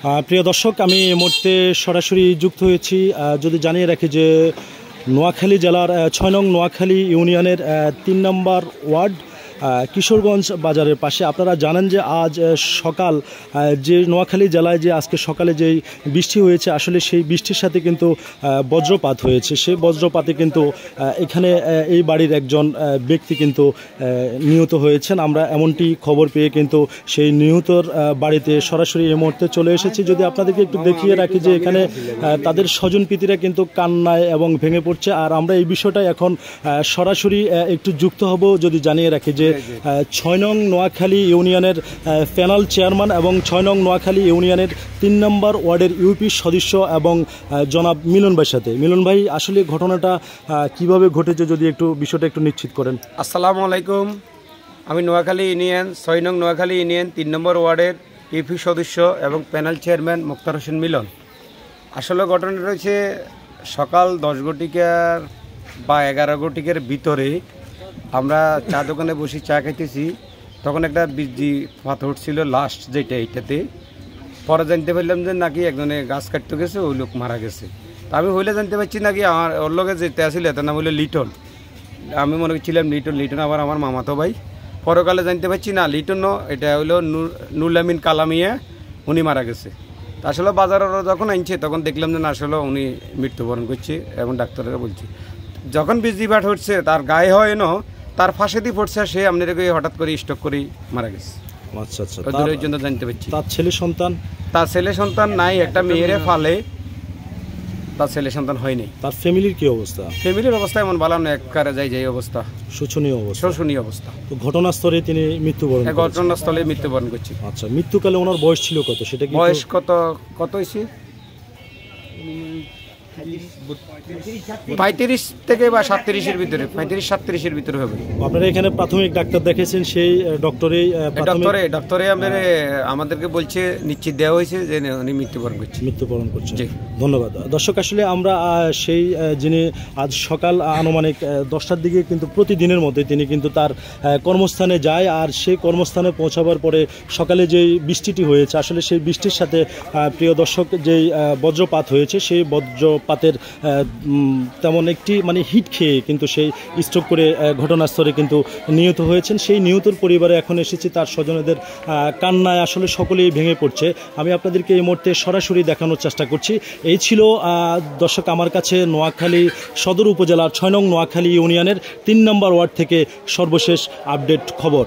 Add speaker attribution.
Speaker 1: প্রিয় দর্শক, আমি এই মুহূর্তে সরাসরি যুক্ত হয়েছি। যদি জানিয়ে রাখি যে নোয়াখালী জেলার ৬ নং নোয়াখালী ইউনিয়নের ৩ নম্বর ওয়ার্ড কিশোরগঞ্জ বাজারের পাশে। আপনারা জানেন যে আজ সকাল যে নোয়াখালী জেলায় যে আজকে সকালে যেই বৃষ্টি হয়েছে, আসলে সেই বৃষ্টির সাথে কিন্তু বজ্রপাত হয়েছে। সেই বজ্রপাতে কিন্তু এখানে এই বাড়ির একজন ব্যক্তি কিন্তু নিহত হয়েছেন। আমরা এমনটি খবর পেয়ে কিন্তু সেই নিহতর বাড়িতে সরাসরি এই মুহূর্তে চলে এসেছি। যদি আপনাদেরকে একটু দেখিয়ে রাখি যে এখানে তাদের স্বজনপ্রীতিরা কিন্তু কান্নায় এবং ভেঙে পড়ছে। আর আমরা এই বিষয়টা এখন সরাসরি একটু যুক্ত হব। যদি জানিয়ে রাখি যে ৬ নং নোয়াখালী ইউনিয়নের প্যানেল চেয়ারম্যান এবং ৬ নং নোয়াখালী ইউনিয়নের ৩ নম্বর ওয়ার্ডের ইউপি সদস্য এবং জনাব মিলন ভাইয়ের সাথে। মিলন ভাই, আসলে ঘটনাটা কিভাবে ঘটেছে যদি একটু বিষয়টা একটু নিশ্চিত করেন।
Speaker 2: আসসালামু আলাইকুম। আমি নোয়াখালী ইউনিয়ন ৬ নং নোয়াখালী ইউনিয়ন ৩ নম্বর ওয়ার্ডের ইউপি সদস্য এবং প্যানেল চেয়ারম্যান মুক্তার হোসেন মিলন। আসলে ঘটনাটা রয়েছে সকাল ১০ ঘটিকার বা ১১ ঘটিকার ভিতরে আমরা চা দোকানে বসে চা খাইতেছি, তখন একটা বীজি পাথর ছিল লাস্ট যেটা এইটাতে। পরে জানতে পারলাম যে নাকি একজনে গাছ কাটতে গেছে, ওই লোক মারা গেছে। তা আমি হইলে জানতে পারছি নাকি আমার ওর লোকে যেতে আসলে তার নাম হইলো লিটন। আমি মনে করছিলাম লিটন আবার আমার মামাতো ভাই। পরকালে জানতে পারছি না লিটন, এটা হইলো নুরুল আমিন কালামিয়া, উনি মারা গেছে। আসলে বাজারে যখন আনছে তখন দেখলাম যে না আসলে উনি মৃত্যুবরণ করছে এবং ডাক্তারেরা বলছে যখন বীজবাট হচ্ছে তার গায়ে হয় না, তার ফাঁসে দিয়ে পড়ছে, সে আপনাদেরকে হঠাৎ করে স্ট্রোক করে মারা গেছে।
Speaker 1: আচ্ছা আচ্ছা,
Speaker 2: ওই জন্য জানতে পারছি। তার ছেলে সন্তান নাই, একটা মেয়েরে ফালে, তার ছেলে সন্তান হয়নি।
Speaker 1: তার ফ্যামিলির কি অবস্থা?
Speaker 2: ফ্যামিলির অবস্থা এমন ভালো না, একবারে যাই অবস্থা, শোচনীয় অবস্থা।
Speaker 1: তো ঘটনাস্থলে তিনি
Speaker 2: ঘটনাস্থলে মৃত্যুবরণ করছে।
Speaker 1: আচ্ছা, মৃত্যুকালে ওনার বয়স ছিল কত? সেটা কি
Speaker 2: বয়স কত হয়েছে? ৩৫ থেকে বা ৩৭-এর ভিতরে, ৩৫-৩৭-এর ভিতরে হবে।
Speaker 1: আপনারা এখানে প্রাথমিক ডাক্তার দেখেছেন, সেই ডক্টরে
Speaker 2: আমাদেরকে বলছে নিশ্চিত দেওয়া হয়েছে যে উনি মৃত্যুবরণ করছে।
Speaker 1: ধন্যবাদ। দর্শক, আসলে আমরা সেই যিনি আজ সকাল আনুমানিক 10টার দিকে কিন্তু প্রতিদিনের মধ্যে তিনি কিন্তু তার কর্মস্থানে যায়। আর সেই কর্মস্থানে পৌঁছাবার পরে সকালে যেই বৃষ্টিটি হয়েছে, আসলে সেই বৃষ্টির সাথে প্রিয় দর্শক যেই বজ্রপাত হয়েছে, সেই বজ্রপাতের তেমন একটি হিট খেয়ে কিন্তু সেই স্ট্রোক করে ঘটনাস্থলে কিন্তু নিহত হয়েছেন। সেই নিহতর পরিবারে এখন এসেছি, তার স্বজনেদের কান্নায় আসলে সকলেই ভেঙে পড়ছে। আমি আপনাদেরকে এই মুহূর্তে সরাসরি দেখানোর চেষ্টা করছি। এই ছিল দর্শক আমার কাছে নোয়াখালী সদর উপজেলার ৬ নং নোয়াখালী ইউনিয়নের ৩ নম্বর ওয়ার্ড থেকে সর্বশেষ আপডেট খবর।